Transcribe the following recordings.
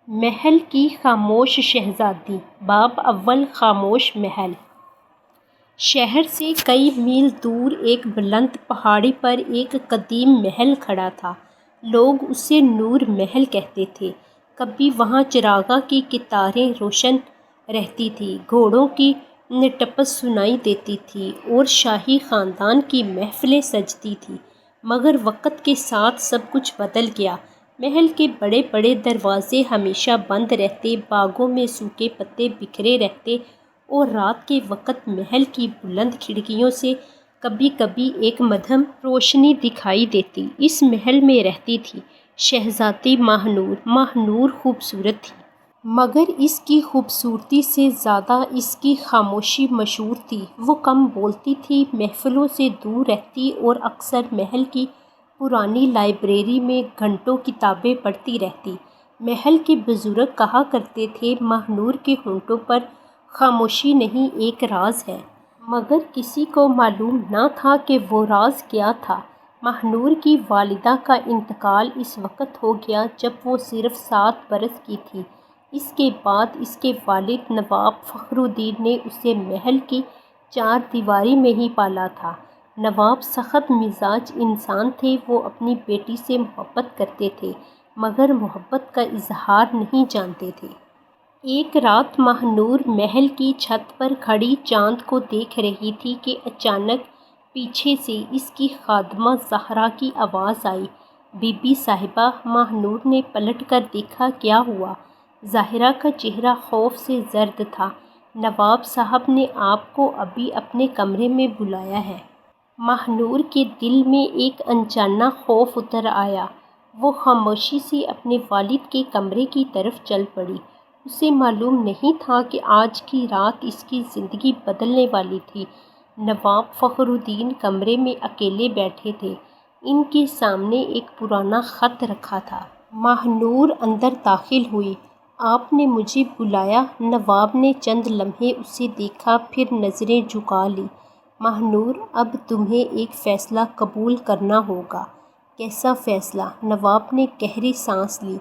محل کی خاموش شہزادی باب اول خاموش محل۔ شہر سے کئی میل دور ایک بلند پہاڑی پر ایک قدیم محل کھڑا تھا۔ لوگ اسے نور محل کہتے تھے۔ کبھی وہاں چراغاں کی قطاریں روشن رہتی تھیں، گھوڑوں کی ٹپس سنائی دیتی تھی اور شاہی خاندان کی محفلیں سجتی تھیں۔ مگر وقت کے ساتھ سب کچھ بدل گیا۔ محل کے بڑے بڑے دروازے ہمیشہ بند رہتے، باغوں میں سوکھے پتے بکھرے رہتے اور رات کے وقت محل کی بلند کھڑکیوں سے کبھی کبھی ایک مدھم روشنی دکھائی دیتی۔ اس محل میں رہتی تھی شہزادی ماہ نور۔ ماہ نور خوبصورت تھی، مگر اس کی خوبصورتی سے زیادہ اس کی خاموشی مشہور تھی۔ وہ کم بولتی تھی، محفلوں سے دور رہتی اور اکثر محل کی پرانی لائبریری میں گھنٹوں کتابیں پڑھتی رہتی۔ محل کے بزرگ کہا کرتے تھے، ماہ نور کے ہونٹوں پر خاموشی نہیں، ایک راز ہے۔ مگر کسی کو معلوم نہ تھا کہ وہ راز کیا تھا۔ ماہ نور کی والدہ کا انتقال اس وقت ہو گیا جب وہ صرف 7 برس کی تھی۔ اس کے بعد اس کے والد نواب فخر الدین نے اسے محل کی 4 دیواری میں ہی پالا تھا۔ نواب سخت مزاج انسان تھے، وہ اپنی بیٹی سے محبت کرتے تھے مگر محبت کا اظہار نہیں جانتے تھے۔ ایک رات ماہ نور محل کی چھت پر کھڑی چاند کو دیکھ رہی تھی کہ اچانک پیچھے سے اس کی خادمہ زہرا کی آواز آئی، بی بی صاحبہ۔ ماہ نور نے پلٹ کر دیکھا، کیا ہوا؟ زہرا کا چہرہ خوف سے زرد تھا۔ نواب صاحب نے آپ کو ابھی اپنے کمرے میں بلایا ہے۔ ماہ نور کے دل میں ایک انجانا خوف اتر آیا۔ وہ خاموشی سے اپنے والد کے کمرے کی طرف چل پڑی۔ اسے معلوم نہیں تھا کہ آج کی رات اس کی زندگی بدلنے والی تھی۔ نواب فخر الدین کمرے میں اکیلے بیٹھے تھے۔ ان کے سامنے ایک پرانا خط رکھا تھا۔ ماہ نور اندر داخل ہوئی۔ آپ نے مجھے بلایا؟ نواب نے چند لمحے اسے دیکھا، پھر نظریں جھکا لیں۔ ماہ نور، اب تمہیں ایک فیصلہ قبول کرنا ہوگا۔ کیسا فیصلہ؟ نواب نے گہری سانس لی۔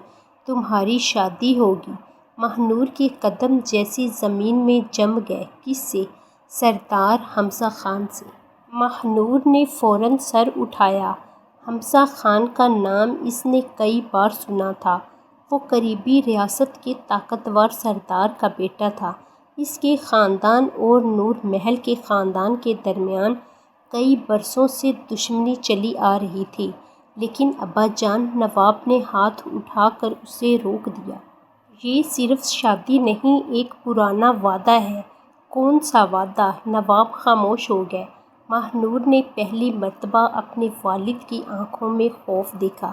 تمہاری شادی ہوگی۔ ماہ نور کے قدم جیسے زمین میں جم گئے۔ کس سے؟ سردار حمزہ خان سے۔ ماہ نور نے فوراً سر اٹھایا۔ حمزہ خان کا نام اس نے کئی بار سنا تھا۔ وہ قریبی ریاست کے طاقتور سردار کا بیٹا تھا۔ اس کے خاندان اور نور محل کے خاندان کے درمیان کئی برسوں سے دشمنی چلی آ رہی تھی، لیکن ابا جان، نواب نے ہاتھ اٹھا کر اسے روک دیا۔ یہ صرف شادی نہیں، ایک پرانا وعدہ ہے۔ کون سا وعدہ؟ نواب خاموش ہو گئے۔ ماہ نور نے پہلی مرتبہ اپنے والد کی آنکھوں میں خوف دیکھا۔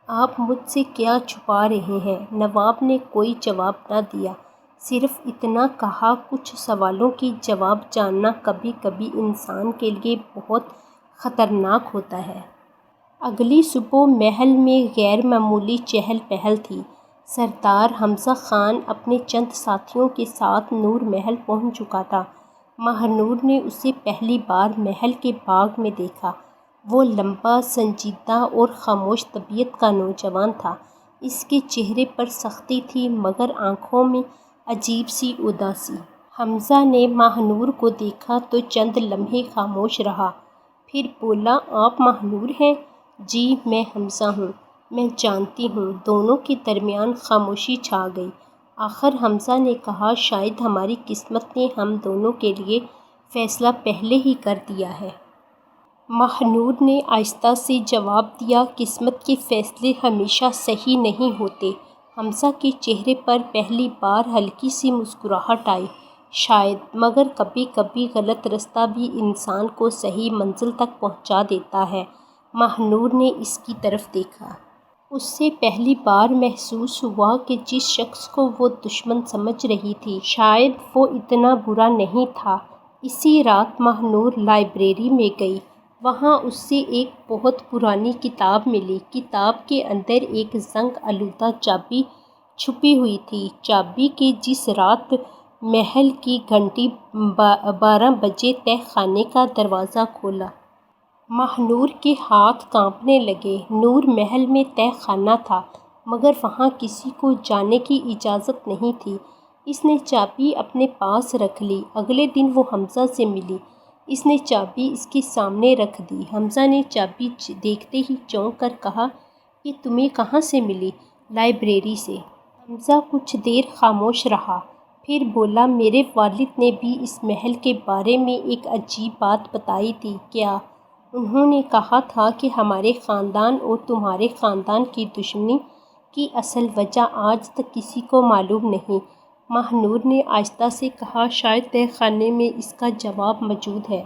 آپ مجھ سے کیا چھپا رہے ہیں؟ نواب نے کوئی جواب نہ دیا، صرف اتنا کہا، کچھ سوالوں کے جواب جاننا کبھی کبھی انسان کے لیے بہت خطرناک ہوتا ہے۔ اگلی صبح محل میں غیر معمولی چہل پہل تھی۔ سردار حمزہ خان اپنے چند ساتھیوں کے ساتھ نور محل پہنچ چکا تھا۔ ماہ نور نے اسے پہلی بار محل کے باغ میں دیکھا۔ وہ لمبا، سنجیدہ اور خاموش طبیعت کا نوجوان تھا۔ اس کے چہرے پر سختی تھی مگر آنکھوں میں عجیب سی اداسی۔ حمزہ نے ماہ نور کو دیکھا تو چند لمحے خاموش رہا، پھر بولا، آپ ماہ نور ہیں؟ جی، میں حمزہ ہوں۔ میں جانتی ہوں۔ دونوں کے درمیان خاموشی چھا گئی۔ آخر حمزہ نے کہا، شاید ہماری قسمت نے ہم دونوں کے لیے فیصلہ پہلے ہی کر دیا ہے۔ ماہ نور نے آہستہ سے جواب دیا، قسمت کے فیصلے ہمیشہ صحیح نہیں ہوتے۔ حمزہ کے چہرے پر پہلی بار ہلکی سی مسکراہٹ آئی۔ شاید، مگر کبھی کبھی غلط رستہ بھی انسان کو صحیح منزل تک پہنچا دیتا ہے۔ ماہ نور نے اس کی طرف دیکھا۔ اس سے پہلی بار محسوس ہوا کہ جس شخص کو وہ دشمن سمجھ رہی تھی، شاید وہ اتنا برا نہیں تھا۔ اسی رات ماہ نور لائبریری میں گئی۔ وہاں اسے ایک بہت پرانی کتاب ملی۔ کتاب کے اندر ایک زنگ آلودہ چابی چھپی ہوئی تھی، چابی کہ جس رات محل کی گھنٹی 12 بجے تہہ خانے کا دروازہ کھولا۔ ماہ نور کے ہاتھ کانپنے لگے۔ نور محل میں تہہ خانہ تھا، مگر وہاں کسی کو جانے کی اجازت نہیں تھی۔ اس نے چابی اپنے پاس رکھ لی۔ اگلے دن وہ حمزہ سے ملی۔ اس نے چابی اس کے سامنے رکھ دی۔ حمزہ نے چابی دیکھتے ہی چونک کر کہا، یہ تمہیں کہاں سے ملی؟ لائبریری سے۔ حمزہ کچھ دیر خاموش رہا، پھر بولا، میرے والد نے بھی اس محل کے بارے میں ایک عجیب بات بتائی تھی۔ کیا؟ انہوں نے کہا تھا کہ ہمارے خاندان اور تمہارے خاندان کی دشمنی کی اصل وجہ آج تک کسی کو معلوم نہیں۔ ماہ نور نے آہستہ سے کہا، شاید تہہ خانے میں اس کا جواب موجود ہے۔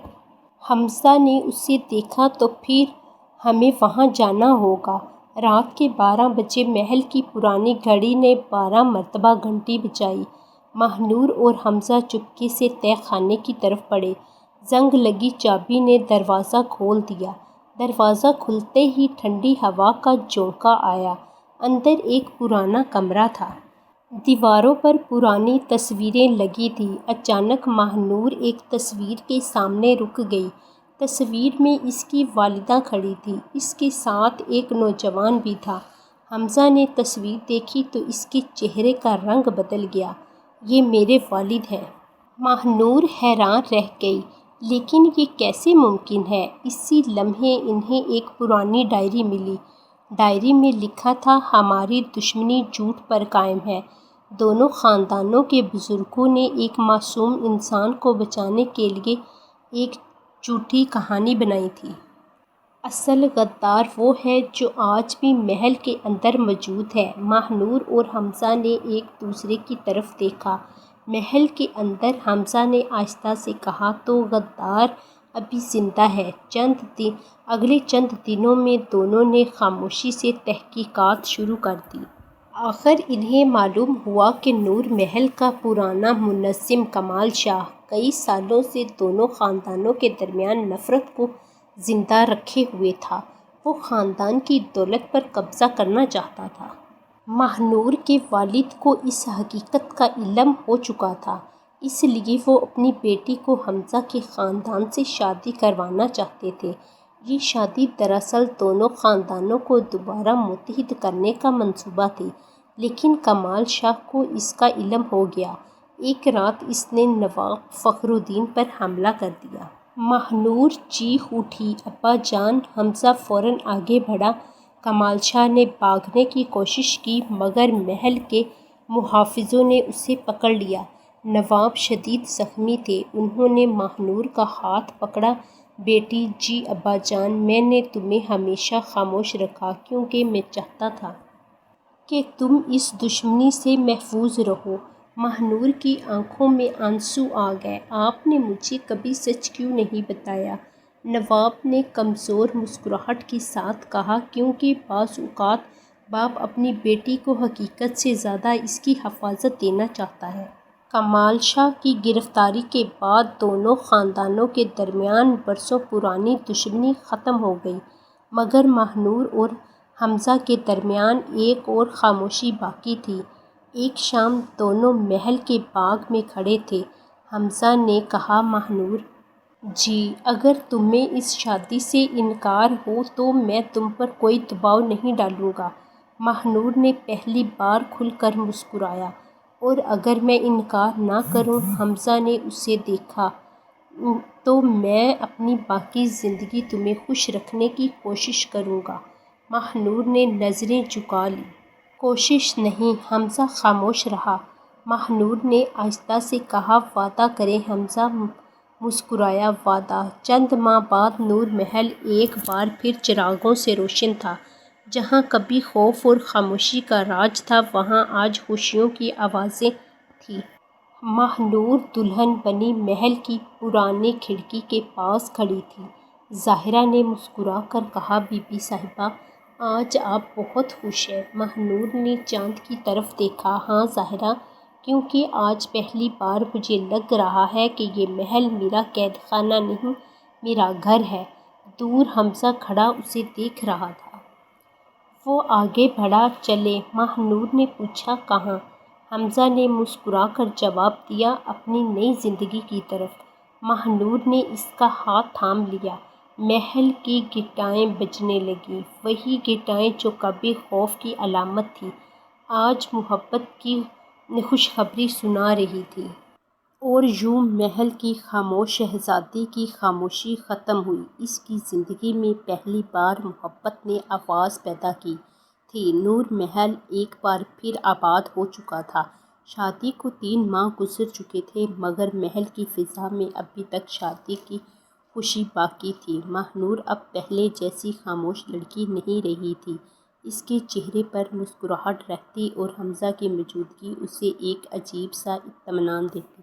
حمزہ نے اسے دیکھا، تو پھر ہمیں وہاں جانا ہوگا۔ رات کے 12 بجے محل کی پرانی گھڑی نے 12 مرتبہ گھنٹی بجائی۔ ماہ نور اور حمزہ چپکے سے تہہ خانے کی طرف بڑھے۔ زنگ لگی چابی نے دروازہ کھول دیا۔ دروازہ کھلتے ہی ٹھنڈی ہوا کا جھونکا آیا۔ اندر ایک پرانا کمرہ تھا۔ دیواروں پر پرانی تصویریں لگی تھیں۔ اچانک ماہ نور ایک تصویر کے سامنے رک گئی۔ تصویر میں اس کی والدہ کھڑی تھی۔ اس کے ساتھ ایک نوجوان بھی تھا۔ حمزہ نے تصویر دیکھی تو اس کے چہرے کا رنگ بدل گیا۔ یہ میرے والد ہیں۔ ماہ نور حیران رہ گئی، لیکن یہ کیسے ممکن ہے؟ اسی لمحے انہیں ایک پرانی ڈائری ملی۔ ڈائری میں لکھا تھا، ہماری دشمنی جھوٹ پر قائم ہے۔ دونوں خاندانوں کے بزرگوں نے ایک معصوم انسان کو بچانے کے لیے ایک جھوٹی کہانی بنائی تھی۔ اصل غدار وہ ہے جو آج بھی محل کے اندر موجود ہے۔ ماہ نور اور حمزہ نے ایک دوسرے کی طرف دیکھا۔ محل کے اندر؟ حمزہ نے آہستہ سے کہا، تو غدار ابھی زندہ ہے۔ اگلے چند دنوں میں دونوں نے خاموشی سے تحقیقات شروع کر دیں۔ آخر انہیں معلوم ہوا کہ نور محل کا پرانا منظم کمال شاہ کئی سالوں سے دونوں خاندانوں کے درمیان نفرت کو زندہ رکھے ہوئے تھا۔ وہ خاندان کی دولت پر قبضہ کرنا چاہتا تھا۔ ماہ نور کے والد کو اس حقیقت کا علم ہو چکا تھا، اس لیے وہ اپنی بیٹی کو حمزہ کے خاندان سے شادی کروانا چاہتے تھے۔ یہ شادی دراصل دونوں خاندانوں کو دوبارہ متحد کرنے کا منصوبہ تھی، لیکن کمال شاہ کو اس کا علم ہو گیا۔ ایک رات اس نے نواب فخر الدین پر حملہ کر دیا۔ ماہ نور چیخ اٹھی، ابا جان! حمزہ فوراً آگے بڑھا۔ کمال شاہ نے بھاگنے کی کوشش کی، مگر محل کے محافظوں نے اسے پکڑ لیا۔ نواب شدید زخمی تھے۔ انہوں نے ماہ نور کا ہاتھ پکڑا۔ بیٹی! جی ابا جان! میں نے تمہیں ہمیشہ خاموش رکھا کیونکہ میں چاہتا تھا کہ تم اس دشمنی سے محفوظ رہو۔ ماہ نور کی آنکھوں میں آنسو آ گئے۔ آپ نے مجھے کبھی سچ کیوں نہیں بتایا؟ نواب نے کمزور مسکراہٹ کے ساتھ کہا، کیونکہ بعض اوقات باپ اپنی بیٹی کو حقیقت سے زیادہ اس کی حفاظت دینا چاہتا ہے۔ کمال شاہ کی گرفتاری کے بعد دونوں خاندانوں کے درمیان برسوں پرانی دشمنی ختم ہو گئی، مگر ماہ نور اور حمزہ کے درمیان ایک اور خاموشی باقی تھی۔ ایک شام دونوں محل کے باغ میں کھڑے تھے۔ حمزہ نے کہا، ماہ نور جی، اگر تمہیں اس شادی سے انکار ہو تو میں تم پر کوئی دباؤ نہیں ڈالوں گا۔ ماہ نور نے پہلی بار کھل کر مسکرایا۔ اور اگر میں انکار نہ کروں؟ حمزہ نے اسے دیکھا، تو میں اپنی باقی زندگی تمہیں خوش رکھنے کی کوشش کروں گا۔ ماہ نور نے نظریں جھکا لیں۔ کوشش نہیں۔ حمزہ خاموش رہا۔ ماہ نور نے آہستہ سے کہا، وعدہ کریں۔ حمزہ مسکرایا، وعدہ۔ چند ماہ بعد نور محل ایک بار پھر چراغوں سے روشن تھا۔ جہاں کبھی خوف اور خاموشی کا راج تھا، وہاں آج خوشیوں کی آوازیں تھیں۔ ماہ نور دلہن بنی محل کی پرانی کھڑکی کے پاس کھڑی تھی۔ ظاہرہ نے مسکرا کر کہا، بی بی صاحبہ، آج آپ بہت خوش ہیں۔ ماہ نور نے چاند کی طرف دیکھا، ہاں ظاہرہ، کیونکہ آج پہلی بار مجھے لگ رہا ہے کہ یہ محل میرا قید خانہ نہیں، میرا گھر ہے۔ دور حمزہ کھڑا اسے دیکھ رہا تھا۔ وہ آگے بڑھا، چلیں؟ ماہ نور نے پوچھا، کہاں؟ حمزہ نے مسکرا کر جواب دیا، اپنی نئی زندگی کی طرف۔ ماہ نور نے اس کا ہاتھ تھام لیا۔ محل کی گھنٹیاں بجنے لگیں، وہی گھنٹیاں جو کبھی خوف کی علامت تھیں، آج محبت کی خوشخبری سنا رہی تھیں۔ اور یوں محل کی خاموش شہزادی کی خاموشی ختم ہوئی۔ اس کی زندگی میں پہلی بار محبت نے آواز پیدا کی تھی۔ نور محل ایک بار پھر آباد ہو چکا تھا۔ شادی کو 3 ماہ گزر چکے تھے، مگر محل کی فضا میں ابھی تک شادی کی خوشی باقی تھی۔ ماہ نور اب پہلے جیسی خاموش لڑکی نہیں رہی تھی۔ اس کے چہرے پر مسکراہٹ رہتی اور حمزہ کی موجودگی اسے ایک عجیب سا اطمینان دیتی۔